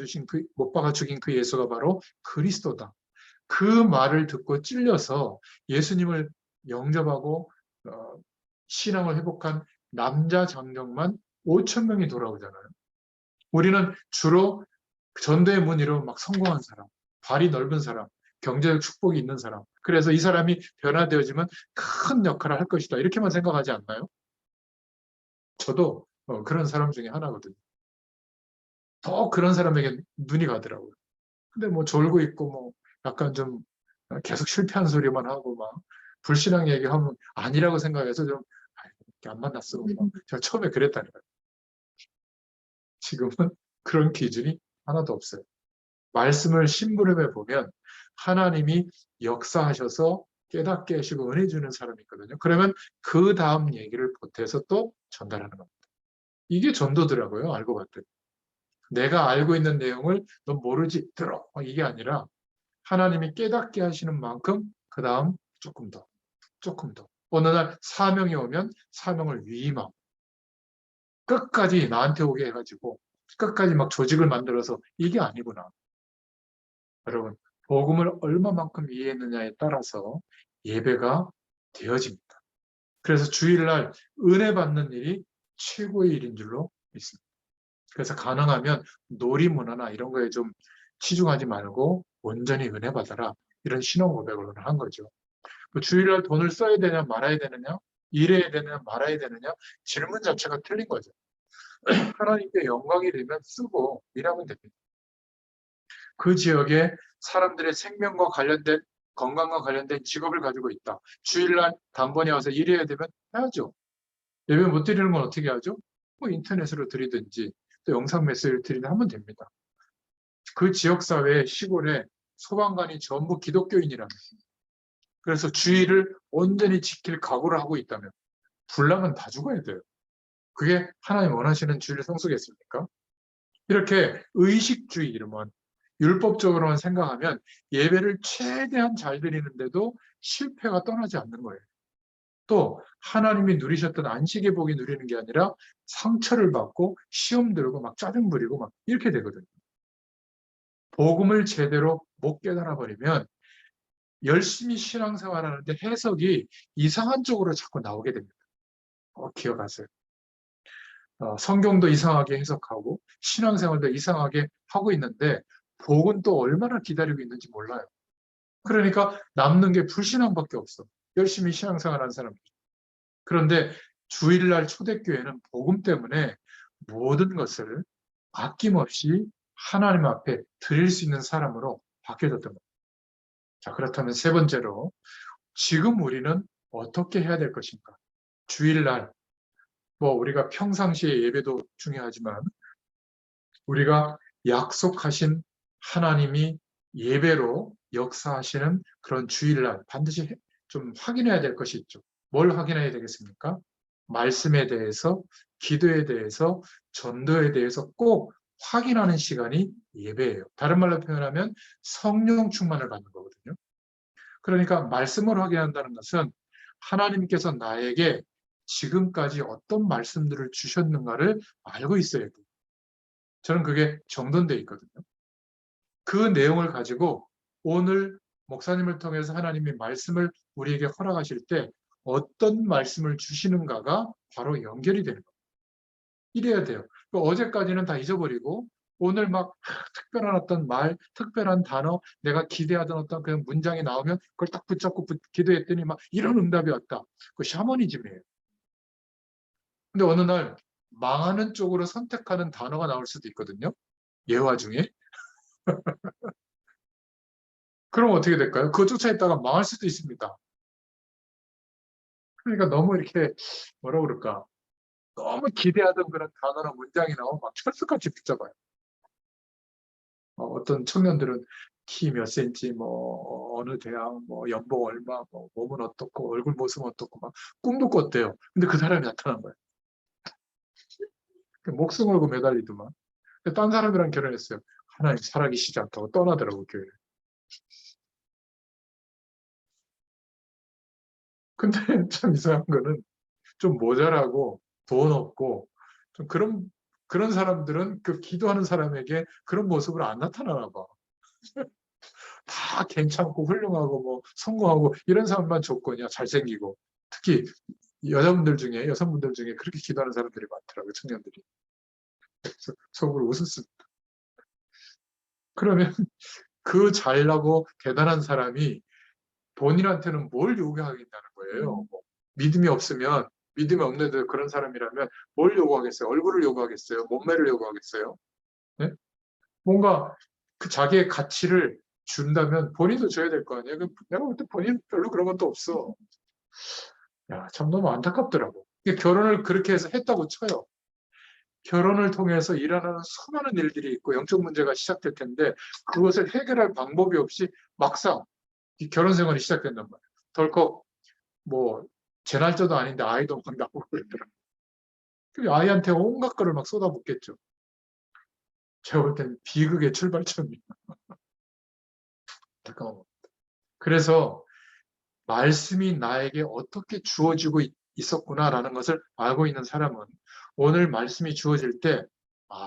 S1: 죽인 그 예수가 바로 그리스도다. 그 말을 듣고 찔려서 예수님을 영접하고 신앙을 회복한 남자 장정만 5천 명이 돌아오잖아요. 우리는 주로 전도의 문의로 막 성공한 사람, 발이 넓은 사람, 경제적 축복이 있는 사람. 그래서 이 사람이 변화되어지면 큰 역할을 할 것이다. 이렇게만 생각하지 않나요? 저도 그런 사람 중에 하나거든요. 더 그런 사람에게 눈이 가더라고요. 근데 뭐 졸고 있고 뭐 약간 좀 계속 실패한 소리만 하고 막 불신앙 얘기하면 아니라고 생각해서 좀 안 만났어. 제가 처음에 그랬다니까요. 지금은 그런 기준이 하나도 없어요. 말씀을 심부름해 보면 하나님이 역사하셔서 깨닫게 하시고 은혜 주는 사람이 있거든요. 그러면 그 다음 얘기를 보태서 또 전달하는 겁니다. 이게 전도더라고요. 알고 봤더니. 내가 알고 있는 내용을 넌 모르지 들어. 이게 아니라 하나님이 깨닫게 하시는 만큼 그 다음 조금 더, 조금 더. 어느 날 사명이 오면 사명을 위임하고 끝까지 나한테 오게 해가지고 끝까지 막 조직을 만들어서 이게 아니구나. 여러분, 복음을 얼마만큼 이해했느냐에 따라서 예배가 되어집니다. 그래서 주일날 은혜 받는 일이 최고의 일인 줄로 믿습니다. 그래서 가능하면 놀이문화나 이런 거에 좀 치중하지 말고 온전히 은혜 받아라. 이런 신앙 고백을 오늘 한 거죠. 주일날 돈을 써야 되냐 말아야 되느냐, 일해야 되느냐 말아야 되느냐 질문 자체가 틀린 거죠. 하나님께 영광이 되면 쓰고 일하면 됩니다. 그 지역에 사람들의 생명과 관련된 건강과 관련된 직업을 가지고 있다. 주일날 단번에 와서 일해야 되면 해야죠. 예배 못 드리는 건 어떻게 하죠? 뭐 인터넷으로 드리든지 또 영상 메시지를 드리든 하면 됩니다. 그 지역사회 시골에 소방관이 전부 기독교인이라면 그래서 주의를 온전히 지킬 각오를 하고 있다면 불나면 다 죽어야 돼요. 그게 하나님 원하시는 주의를 성수겠습니까? 이렇게 의식주의로만 율법적으로만 생각하면 예배를 최대한 잘 드리는데도 실패가 떠나지 않는 거예요. 또 하나님이 누리셨던 안식의 복이 누리는 게 아니라 상처를 받고 시험 들고 막 짜증 부리고 막 이렇게 되거든요. 복음을 제대로 못 깨달아 버리면 열심히 신앙생활하는데 해석이 이상한 쪽으로 자꾸 나오게 됩니다. 기억하세요. 성경도 이상하게 해석하고 신앙생활도 이상하게 하고 있는데 복은 또 얼마나 기다리고 있는지 몰라요. 그러니까 남는 게 불신앙밖에 없어. 열심히 신앙생활하는 사람들. 그런데 주일날 초대교회는 복음 때문에 모든 것을 아낌없이 하나님 앞에 드릴 수 있는 사람으로 바뀌어졌던 겁니다. 자, 그렇다면 세 번째로 지금 우리는 어떻게 해야 될 것인가? 주일날, 우리가 평상시에 예배도 중요하지만 우리가 약속하신 하나님이 예배로 역사하시는 그런 주일날 반드시 좀 확인해야 될 것이 있죠. 뭘 확인해야 되겠습니까? 말씀에 대해서, 기도에 대해서, 전도에 대해서 꼭 확인하는 시간이 예배예요. 다른 말로 표현하면 성령 충만을 받는 거거든요. 그러니까 말씀을 확인한다는 것은 하나님께서 나에게 지금까지 어떤 말씀들을 주셨는가를 알고 있어야 돼요. 저는 그게 정돈되어 있거든요. 그 내용을 가지고 오늘 목사님을 통해서 하나님이 말씀을 우리에게 허락하실 때 어떤 말씀을 주시는가가 바로 연결이 되는 거예요. 이래야 돼요. 어제까지는 다 잊어버리고 오늘 막 특별한 어떤 말, 특별한 단어, 내가 기대하던 어떤 그런 문장이 나오면 그걸 딱 붙잡고 기도했더니 막 이런 응답이 왔다. 그 샤머니즘이에요. 근데 어느 날 망하는 쪽으로 선택하는 단어가 나올 수도 있거든요. 예화 중에. 그럼 어떻게 될까요? 그거 쫓아있다가 망할 수도 있습니다. 그러니까 너무 이렇게 뭐라 그럴까? 너무 기대하던 그런 단어나 문장이 나오면 막 철수같이 붙잡아요. 어떤 청년들은 키 몇 센치, 어느 대학, 연봉 얼마, 몸은 어떻고, 얼굴 모습은 어떻고, 막 꿈도 꿨대요. 근데 그 사람이 나타난 거예요. 목숨 걸고 매달리더만. 딴 사람이랑 결혼했어요. 하나님 살아계시지 않다고 떠나더라고, 교회를. 근데 참 이상한 거는 좀 모자라고 돈 없고 좀 그런 사람들은 그 기도하는 사람에게 그런 모습으로 안 나타나나 봐. 다 괜찮고 훌륭하고 성공하고 이런 사람만 조건이야. 잘생기고. 특히 여성분들 중에 그렇게 기도하는 사람들이 많더라고요. 청년들이. 그래서 속으로 웃었습니다. 그러면 그 잘나고 대단한 사람이 본인한테는 뭘 요구하겠다는 거예요. 믿음이 없으면 믿음이 없는데 그런 사람이라면 뭘 요구하겠어요? 얼굴을 요구하겠어요? 몸매를 요구하겠어요? 네? 뭔가 그 자기의 가치를 준다면 본인도 줘야 될 거 아니에요? 내가 볼 때 본인 별로 그런 것도 없어. 야, 참 너무 안타깝더라고. 결혼을 그렇게 해서 했다고 쳐요. 결혼을 통해서 일어나는 수많은 일들이 있고 영적 문제가 시작될 텐데 그것을 해결할 방법이 없이 막상 이 결혼 생활이 시작된단 말이에요. 덜컥 제 날짜도 아닌데 아이도 막 나오고 그러더라고요. 아이한테 온갖 거를 막 쏟아붓겠죠. 제가 볼 때는 비극의 출발점이에요. 잠깐만. 그래서 말씀이 나에게 어떻게 주어지고 있었구나라는 것을 알고 있는 사람은 오늘 말씀이 주어질 때,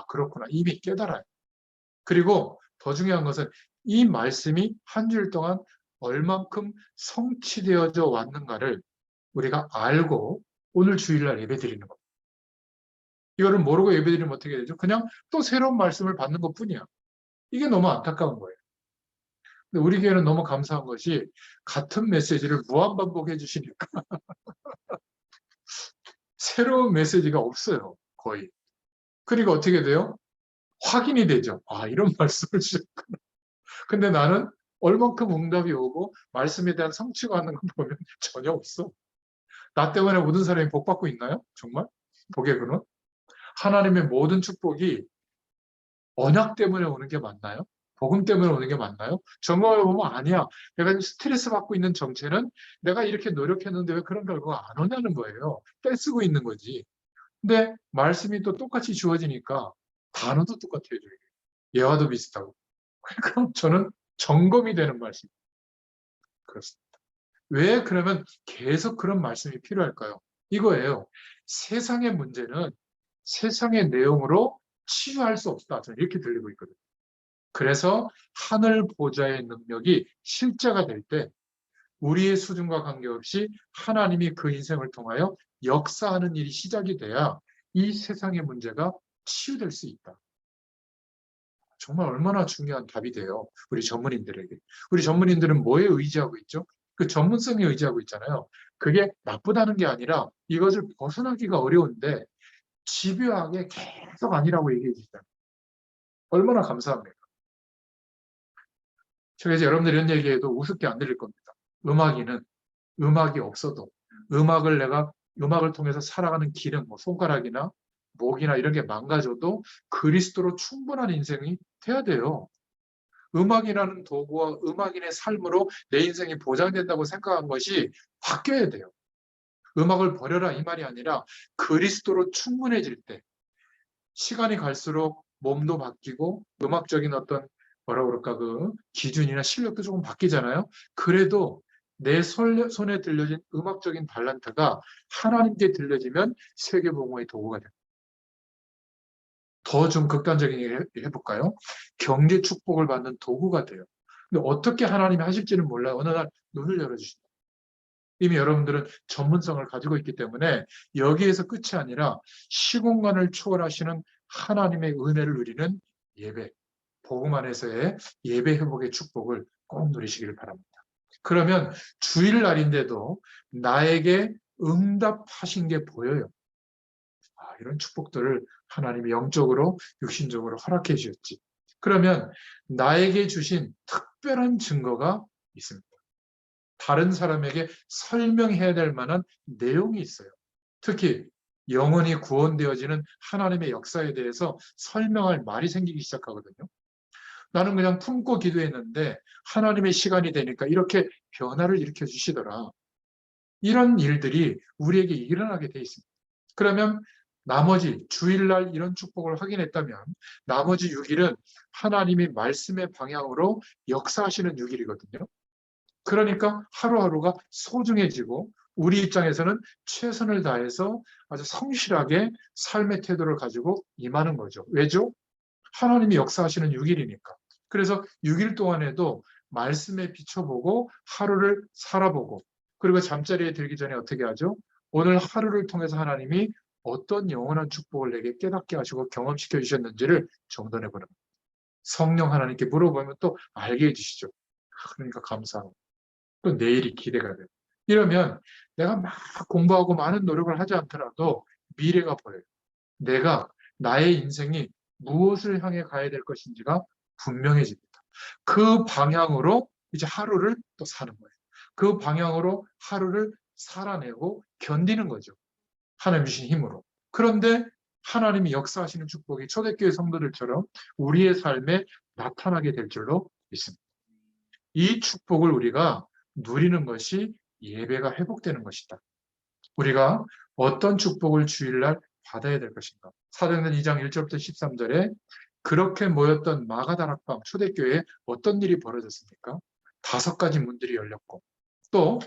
S1: 그렇구나. 이미 깨달아요. 그리고 더 중요한 것은 이 말씀이 한 주일 동안 얼만큼 성취되어져 왔는가를 우리가 알고 오늘 주일날 예배드리는 겁니다. 이거를 모르고 예배드리면 어떻게 되죠? 그냥 또 새로운 말씀을 받는 것 뿐이야. 이게 너무 안타까운 거예요. 근데 우리 교회는 너무 감사한 것이 같은 메시지를 무한반복해 주시니까 새로운 메시지가 없어요. 거의. 그리고 어떻게 돼요? 확인이 되죠. 이런 말씀을 주셨구나. 근데 나는 얼만큼 응답이 오고 말씀에 대한 성취가 하는 거 보면 전혀 없어. 나 때문에 모든 사람이 복 받고 있나요? 정말? 복의 근원? 하나님의 모든 축복이 언약 때문에 오는 게 맞나요? 복음 때문에 오는 게 맞나요? 점검해 보면 아니야. 내가 지금 스트레스 받고 있는 정체는 내가 이렇게 노력했는데 왜 그런 결과가 안 오냐는 거예요. 떼쓰고 있는 거지. 근데 말씀이 또 똑같이 주어지니까 단어도 똑같아요. 예화도 비슷하고. 그럼 저는 점검이 되는 말씀. 그렇습니다. 왜 그러면 계속 그런 말씀이 필요할까요? 이거예요. 세상의 문제는 세상의 내용으로 치유할 수 없다. 저는 이렇게 들리고 있거든요. 그래서 하늘 보좌의 능력이 실제가 될 때 우리의 수준과 관계없이 하나님이 그 인생을 통하여 역사하는 일이 시작이 돼야 이 세상의 문제가 치유될 수 있다. 정말 얼마나 중요한 답이 돼요. 우리 전문인들에게. 우리 전문인들은 뭐에 의지하고 있죠? 그 전문성에 의지하고 있잖아요. 그게 나쁘다는 게 아니라 이것을 벗어나기가 어려운데 집요하게 계속 아니라고 얘기해 주시잖아요. 얼마나 감사합니까? 제가 이제 여러분들이 이런 얘기해도 우습게 안 들릴 겁니다. 음악인은 음악이 없어도 음악을 통해서 살아가는 기능, 뭐 손가락이나 목이나 이런 게 망가져도 그리스도로 충분한 인생이 돼야 돼요. 음악이라는 도구와 음악인의 삶으로 내 인생이 보장된다고 생각한 것이 바뀌어야 돼요. 음악을 버려라 이 말이 아니라 그리스도로 충분해질 때 시간이 갈수록 몸도 바뀌고 음악적인 어떤 뭐라 그럴까 그 기준이나 실력도 조금 바뀌잖아요. 그래도 내 손에 들려진 음악적인 달란트가 하나님께 들려지면 세계복음의 도구가 됩니다. 더 좀 극단적인 얘기를 해볼까요? 경제 축복을 받는 도구가 돼요. 근데 어떻게 하나님이 하실지는 몰라요. 어느 날 눈을 열어주신다. 이미 여러분들은 전문성을 가지고 있기 때문에 여기에서 끝이 아니라 시공간을 초월하시는 하나님의 은혜를 누리는 예배, 복음 안에서의 예배 회복의 축복을 꼭 누리시기를 바랍니다. 그러면 주일날인데도 나에게 응답하신 게 보여요. 이런 축복들을 하나님이 영적으로, 육신적으로 허락해 주셨지. 그러면 나에게 주신 특별한 증거가 있습니다. 다른 사람에게 설명해야 될 만한 내용이 있어요. 특히 영혼이 구원되어지는 하나님의 역사에 대해서 설명할 말이 생기기 시작하거든요. 나는 그냥 품고 기도했는데 하나님의 시간이 되니까 이렇게 변화를 일으켜 주시더라. 이런 일들이 우리에게 일어나게 돼 있습니다. 그러면 나머지 주일날 이런 축복을 확인했다면 나머지 6일은 하나님이 말씀의 방향으로 역사하시는 6일이거든요. 그러니까 하루하루가 소중해지고 우리 입장에서는 최선을 다해서 아주 성실하게 삶의 태도를 가지고 임하는 거죠. 왜죠? 하나님이 역사하시는 6일이니까. 그래서 6일 동안에도 말씀에 비춰보고 하루를 살아보고 그리고 잠자리에 들기 전에 어떻게 하죠? 오늘 하루를 통해서 하나님이 어떤 영원한 축복을 내게 깨닫게 하시고 경험시켜 주셨는지를 정돈해 보는 거예요. 성령 하나님께 물어보면 또 알게 해주시죠. 그러니까 감사하고 또 내일이 기대가 돼요. 이러면 내가 막 공부하고 많은 노력을 하지 않더라도 미래가 보여요. 내가 나의 인생이 무엇을 향해 가야 될 것인지가 분명해집니다. 그 방향으로 이제 하루를 또 사는 거예요. 그 방향으로 하루를 살아내고 견디는 거죠. 하나님 주신 힘으로. 그런데 하나님이 역사하시는 축복이 초대교회 성도들처럼 우리의 삶에 나타나게 될 줄로 믿습니다. 이 축복을 우리가 누리는 것이 예배가 회복되는 것이다. 우리가 어떤 축복을 주일날 받아야 될 것인가. 사도행전 2장 1절부터 13절에 그렇게 모였던 마가다락방 초대교회에 어떤 일이 벌어졌습니까? 5가지 문들이 열렸고 또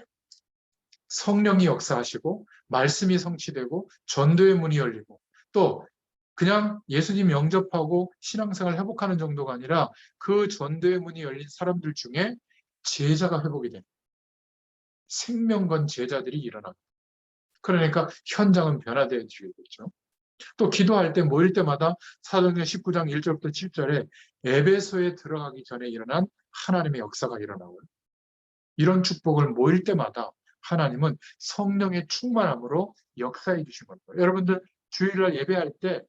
S1: 성령이 역사하시고 말씀이 성취되고 전도의 문이 열리고 또 그냥 예수님 영접하고 신앙생활 회복하는 정도가 아니라 그 전도의 문이 열린 사람들 중에 제자가 회복이 됩니다. 생명 건 제자들이 일어납니다. 그러니까 현장은 변화되어지겠죠. 또 기도할 때 모일 때마다 사도행전 19장 1절부터 7절에 에베소에 들어가기 전에 일어난 하나님의 역사가 일어나고요. 이런 축복을 모일 때마다 하나님은 성령의 충만함으로 역사해 주신 겁니다. 여러분들 주일날 예배할 때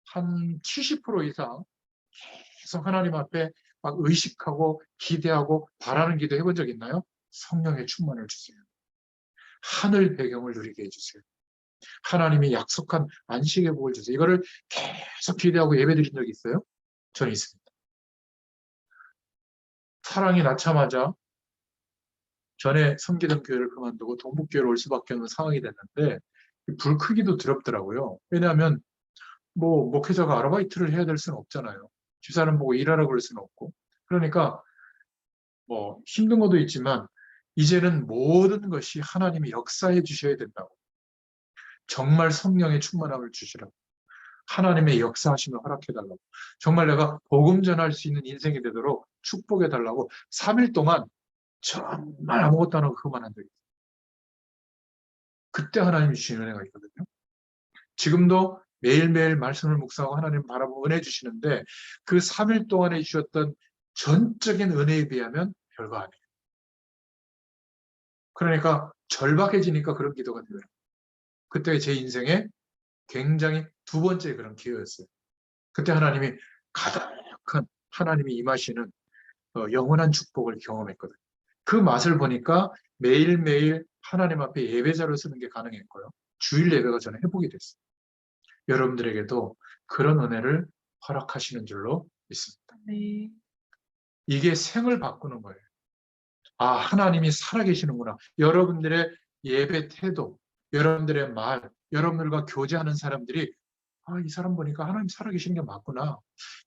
S1: 한 70% 이상 계속 하나님 앞에 막 의식하고 기대하고 바라는 기도 해본 적 있나요? 성령의 충만을 주세요. 하늘 배경을 누리게 해주세요. 하나님이 약속한 안식의 복을 주세요. 이거를 계속 기대하고 예배드린 적이 있어요? 저는 있습니다. 사랑이 낳자마자 전에 섬기던 교회를 그만두고 동북교회로 올 수밖에 없는 상황이 됐는데 불 크기도 두렵더라고요. 왜냐하면 뭐 목회자가 아르바이트를 해야 될 수는 없잖아요. 집사람 보고 일하라고 그럴 수는 없고. 그러니까 뭐 힘든 것도 있지만 이제는 모든 것이 하나님이 역사해 주셔야 된다고. 정말 성령의 충만함을 주시라고. 하나님의 역사하심을 허락해달라고. 정말 내가 복음 전할 수 있는 인생이 되도록 축복해달라고 3일 동안 정말 아무것도 안 하고 그것만 한 적이 있어요. 그때 하나님이 주신 은혜가 있거든요. 지금도 매일매일 말씀을 묵상하고 하나님 바라보고 은혜 주시는데 그 3일 동안에 주셨던 전적인 은혜에 비하면 별거 아니에요. 그러니까 절박해지니까 그런 기도가 돼요. 그때 제 인생에 굉장히 두 번째 그런 기회였어요. 그때 하나님이 가득한 하나님이 임하시는 영원한 축복을 경험했거든요. 그 맛을 보니까 매일매일 하나님 앞에 예배자로 쓰는 게 가능했고요. 주일 예배가 저는 회복이 됐어요. 여러분들에게도 그런 은혜를 허락하시는 줄로 믿습니다.
S2: 네.
S1: 이게 생을 바꾸는 거예요. 아, 하나님이 살아계시는구나. 여러분들의 예배 태도, 여러분들의 말, 여러분들과 교제하는 사람들이 아, 이 사람 보니까 하나님 살아계시는 게 맞구나.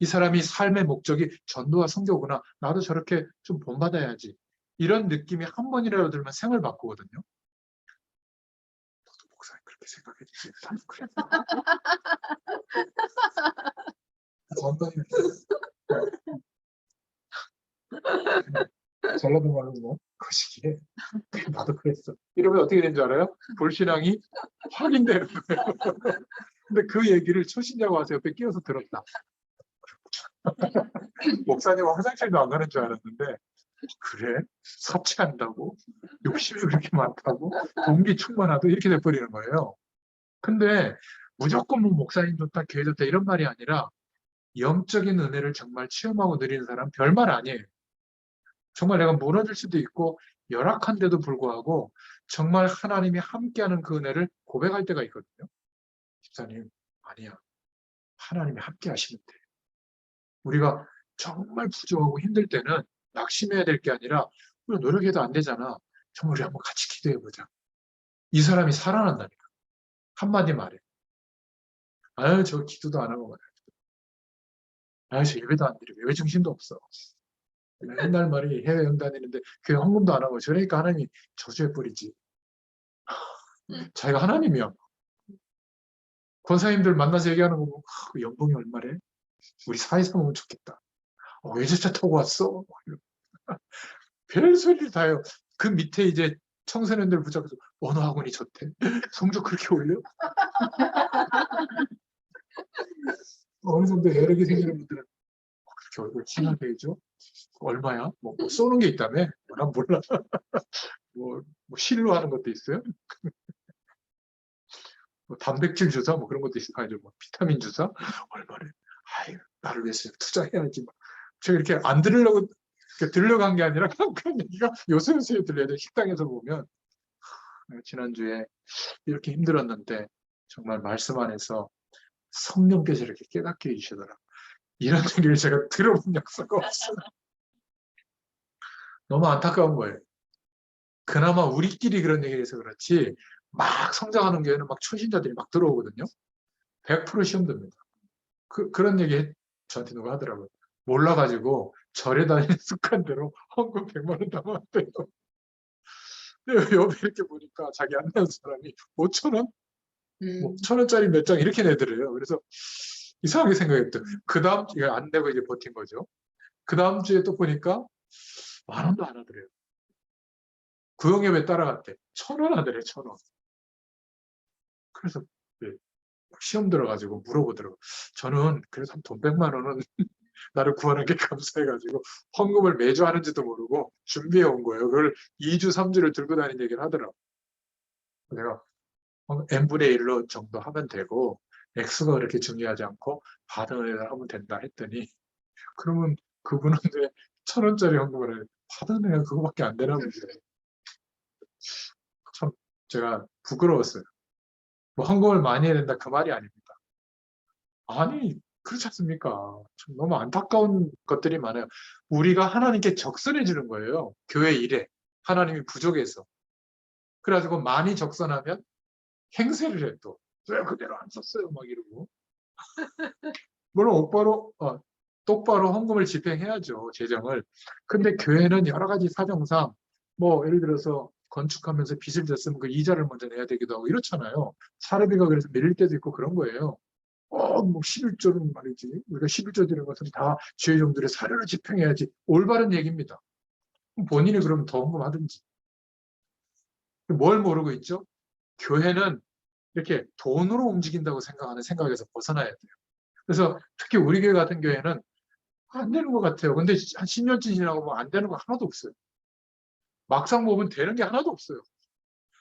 S1: 이 사람이 삶의 목적이 전도와 선교구나. 나도 저렇게 좀 본받아야지. 이런 느낌이 한 번이라도 들면 생을 바꾸거든요. 저도 목사님 그렇게 생각해 주세요. 전라도 말로 뭐 거시기에 나도 그랬어. 이러면 어떻게 된 줄 알아요? 불신앙이 확인되는 거예요. 근데 그 얘기를 초신자가 와서 옆에 끼어서 들었다. 목사님 화장실도 안 가는 줄 알았는데 그래? 사치한다고? 욕심이 그렇게 많다고? 동기 충만하다? 이렇게 돼버리는 거예요. 근데 무조건 뭐 목사님 좋다, 교회 좋다 이런 말이 아니라 영적인 은혜를 정말 체험하고 누리는 사람 별말 아니에요. 정말 내가 무너질 수도 있고 열악한데도 불구하고 정말 하나님이 함께하는 그 은혜를 고백할 때가 있거든요. 집사님, 아니야. 하나님이 함께 하시면 돼. 우리가 정말 부족하고 힘들 때는 낙심해야 될 게 아니라 우리가 노력해도 안 되잖아. 정말 우리 한번 같이 기도해보자. 이 사람이 살아난다니까. 한마디 말해. 아유, 저 기도도 안 하고 말이야. 아유, 저 예배도 안 드리고 예배 중심도 없어. 맨날 말이 해외 여행 다니는데 교회 헌금도 안 하고 저러니까 하나님이 저주해 버리지. 자기가 하나님이야. 권사님들 만나서 얘기하는 거 보면 그 연봉이 얼마래? 우리 사회에서 보면 좋겠다. 외제차 타고 왔어? 별 소리를 다 해요. 그 밑에 이제 청소년들 붙잡아서 어느 학원이 좋대? 성적 그렇게 올려? 어느 정도 여력이 생기는 분들은 그렇게 얼굴 진하게 해줘? 얼마야? 뭐 쏘는 게 있다며? 난 몰라. 뭐 실로 하는 것도 있어요? 뭐 단백질 주사 뭐 그런 것도 있어요. 아니, 뭐 비타민 주사? 얼마래? 아유, 나를 위해서 투자해야지. 제가 이렇게 안 들으려고 들으려고 한 게 아니라 그런 얘기가 요새요새 들려야 돼. 식당에서 보면 지난주에 이렇게 힘들었는데 정말 말씀 안에서 성령께서 이렇게 깨닫게 해주시더라. 이런 얘기를 제가 들어본 역사가 없어요. 너무 안타까운 거예요. 그나마 우리끼리 그런 얘기를 해서 그렇지 막 성장하는 교회는 막 초신자들이 막 들어오거든요. 100% 시험 듭니다. 그런 얘기 저한테 누가 하더라고요. 몰라가지고 절에 다니는 습관대로 헌금 100만 원 담았대요. 옆에 이렇게 보니까 자기 안 내는 사람이 5천 원? 뭐 1,000원짜리 몇 장 이렇게 내더래요. 그래서 이상하게 생각했죠. 그 다음 주에 안 내고 이제 버틴 거죠. 그 다음 주에 또 보니까 10,000원도 안 하더래요. 구역예배 따라갔대. 1,000원 하더래, 1,000원. 그래서 네, 시험 들어가지고 물어보더라고요. 저는 그래서 돈 100만 원은 나를 구하는 게 감사해가지고 헌금을 매주 하는지도 모르고 준비해 온 거예요. 그걸 2주, 3주를 들고 다니는 얘기를 하더라고요. 내가 n분의 1로 정도 하면 되고 액수가 그렇게 중요하지 않고 받은 애를 하면 된다 했더니 그러면 그분은 왜 1,000원짜리 헌금을 해? 받은 애가 그거밖에 안 되나 보죠. 참 제가 부끄러웠어요. 뭐 헌금을 많이 해야 된다 그 말이 아닙니다. 아니 그렇지 않습니까? 참 너무 안타까운 것들이 많아요. 우리가 하나님께 적선해 주는 거예요. 교회 일에 하나님이 부족해서. 그래가지고 많이 적선하면 행세를 해 또. 왜 그대로 안 썼어요? 막 이러고. 물론 똑바로 헌금을 집행해야죠. 재정을. 근데 교회는 여러 가지 사정상 뭐 예를 들어서 건축하면서 빚을 졌으면 그 이자를 먼저 내야 되기도 하고 이렇잖아요. 사례비가 그래서 밀릴 때도 있고 그런 거예요. 뭐 11조는 말이지. 우리가 11조 드리는 것은 다 지회종들의 사례를 집행해야지. 올바른 얘기입니다. 본인이 그러면 더 헌금하든지. 뭘 모르고 있죠? 교회는 이렇게 돈으로 움직인다고 생각하는 생각에서 벗어나야 돼요. 그래서 특히 우리 교회 같은 경우에는 안 되는 것 같아요. 근데 한 10년쯤 지나고 보면 안 되는 거 하나도 없어요. 막상 보면 되는 게 하나도 없어요.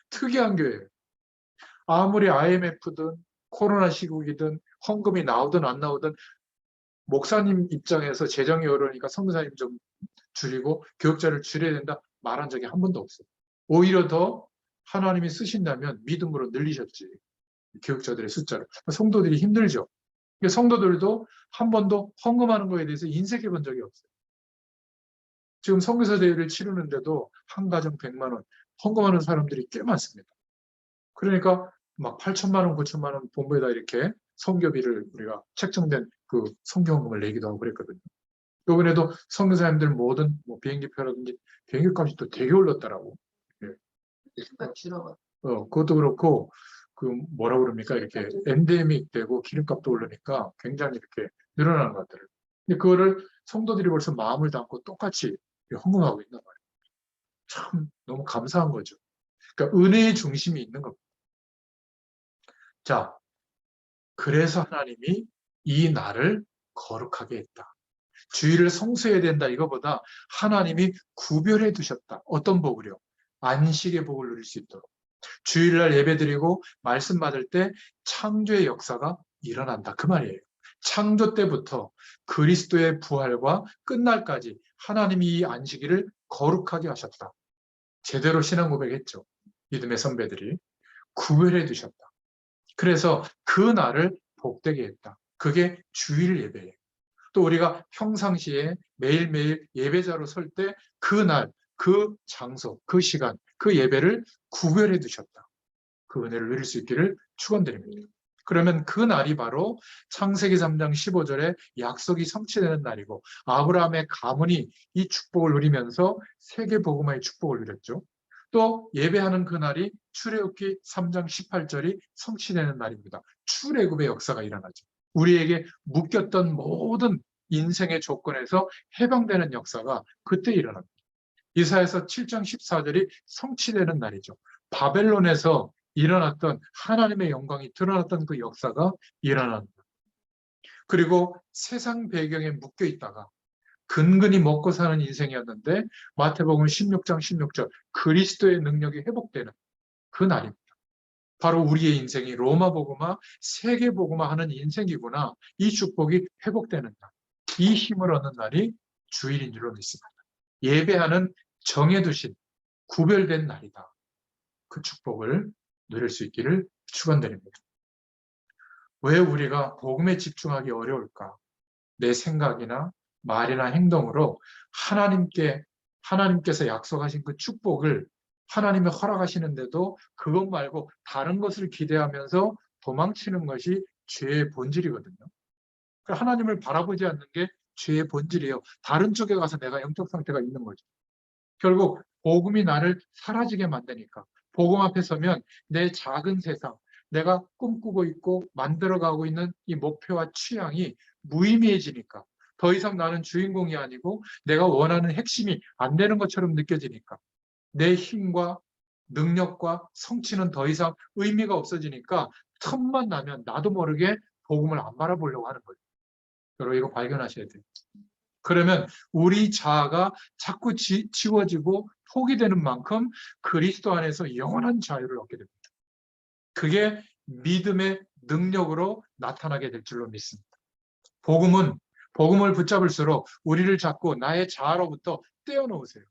S1: 특이한 교회예요. 아무리 IMF든 코로나 시국이든 헌금이 나오든 안 나오든 목사님 입장에서 재정이 어려우니까 선교사님 좀 줄이고 교육자를 줄여야 된다 말한 적이 한 번도 없어요. 오히려 더 하나님이 쓰신다면 믿음으로 늘리셨지. 교육자들의 숫자를. 성도들이 힘들죠. 성도들도 한 번도 헌금하는 거에 대해서 인색해 본 적이 없어요. 지금 선교사 대회를 치르는데도 한 가정 100만 원 헌금하는 사람들이 꽤 많습니다. 그러니까 막 8천만 원, 9천만 원 본부에다 이렇게 선교비를 우리가 책정된 그 선교헌금을 내기도 하고 그랬거든요. 이번에도 선교사님들 모든 뭐 비행기표라든지 비행기 값이 또 되게 올랐더라고. 예. 그것도 그렇고 그 뭐라 그럽니까 이렇게 엔데믹 되고 기름값도 오르니까 굉장히 이렇게 늘어나는 것 같더라고요. 근데 그거를 성도들이 벌써 마음을 담고 똑같이 헌금하고 있단 말이에요. 참 너무 감사한 거죠. 그러니까 은혜의 중심이 있는 겁니다. 자, 그래서 하나님이 이 날을 거룩하게 했다. 주일을 성수해야 된다 이거보다 하나님이 구별해 두셨다. 어떤 복을요? 안식의 복을 누릴 수 있도록. 주일날 예배드리고 말씀 받을 때 창조의 역사가 일어난다. 그 말이에요. 창조 때부터 그리스도의 부활과 끝날까지 하나님이 이 안식일을 거룩하게 하셨다. 제대로 신앙 고백했죠. 믿음의 선배들이. 구별해 두셨다. 그래서 그 날을 복되게 했다. 그게 주일 예배예요. 또 우리가 평상시에 매일매일 예배자로 설 때 그 날, 그 장소, 그 시간, 그 예배를 구별해 두셨다. 그 은혜를 누릴 수 있기를 축원드립니다. 그러면 그 날이 바로 창세기 3장 15절에 약속이 성취되는 날이고 아브라함의 가문이 이 축복을 누리면서 세계 복음화의 축복을 누렸죠. 또 예배하는 그 날이 출애굽기 3장 18절이 성취되는 날입니다. 출애굽의 역사가 일어나죠. 우리에게 묶였던 모든 인생의 조건에서 해방되는 역사가 그때 일어납니다. 이사야서 7장 14절이 성취되는 날이죠. 바벨론에서 일어났던 하나님의 영광이 드러났던 그 역사가 일어납니다. 그리고 세상 배경에 묶여 있다가 근근히 먹고 사는 인생이었는데 마태복음 16장 16절 그리스도의 능력이 회복되는 그 날입니다. 바로 우리의 인생이 로마 복음화, 세계 복음화 하는 인생이구나. 이 축복이 회복되는 날. 이 힘을 얻는 날이 주일인 줄로 믿습니다. 예배하는 정해두신 구별된 날이다. 그 축복을 누릴 수 있기를 축원드립니다. 왜 우리가 복음에 집중하기 어려울까? 내 생각이나 말이나 행동으로 하나님께서 약속하신 그 축복을 하나님이 허락하시는데도 그것 말고 다른 것을 기대하면서 도망치는 것이 죄의 본질이거든요. 하나님을 바라보지 않는 게 죄의 본질이에요. 다른 쪽에 가서 내가 영적 상태가 있는 거죠. 결국 복음이 나를 사라지게 만드니까 복음 앞에 서면 내 작은 세상, 내가 꿈꾸고 있고 만들어가고 있는 이 목표와 취향이 무의미해지니까 더 이상 나는 주인공이 아니고 내가 원하는 핵심이 안 되는 것처럼 느껴지니까 내 힘과 능력과 성취는 더 이상 의미가 없어지니까 틈만 나면 나도 모르게 복음을 안 바라보려고 하는 거예요. 여러분 이거 발견하셔야 돼요. 그러면 우리 자아가 자꾸 지워지고 포기되는 만큼 그리스도 안에서 영원한 자유를 얻게 됩니다. 그게 믿음의 능력으로 나타나게 될 줄로 믿습니다. 복음을 붙잡을수록 우리를 잡고 나의 자아로부터 떼어놓으세요.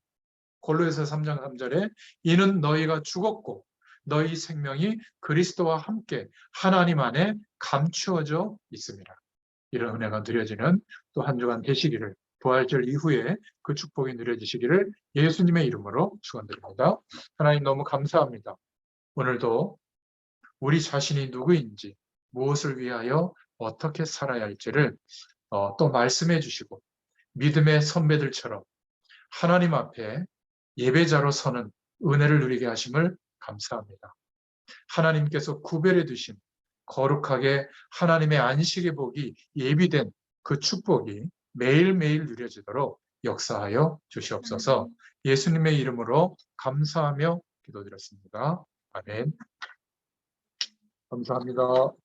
S1: 골로새서 3장 3절에 이는 너희가 죽었고 너희 생명이 그리스도와 함께 하나님 안에 감추어져 있습니다. 이런 은혜가 누려지는 또 한 주간 되시기를 부활절 이후에 그 축복이 누려지시기를 예수님의 이름으로 축원드립니다. 하나님 너무 감사합니다. 오늘도 우리 자신이 누구인지 무엇을 위하여 어떻게 살아야 할지를 또 말씀해 주시고 믿음의 선배들처럼 하나님 앞에 예배자로 서는 은혜를 누리게 하심을 감사합니다. 하나님께서 구별해 두신 거룩하게 하나님의 안식의 복이 예비된 그 축복이 매일매일 누려지도록 역사하여 주시옵소서. 예수님의 이름으로 감사하며 기도드렸습니다. 아멘. 감사합니다.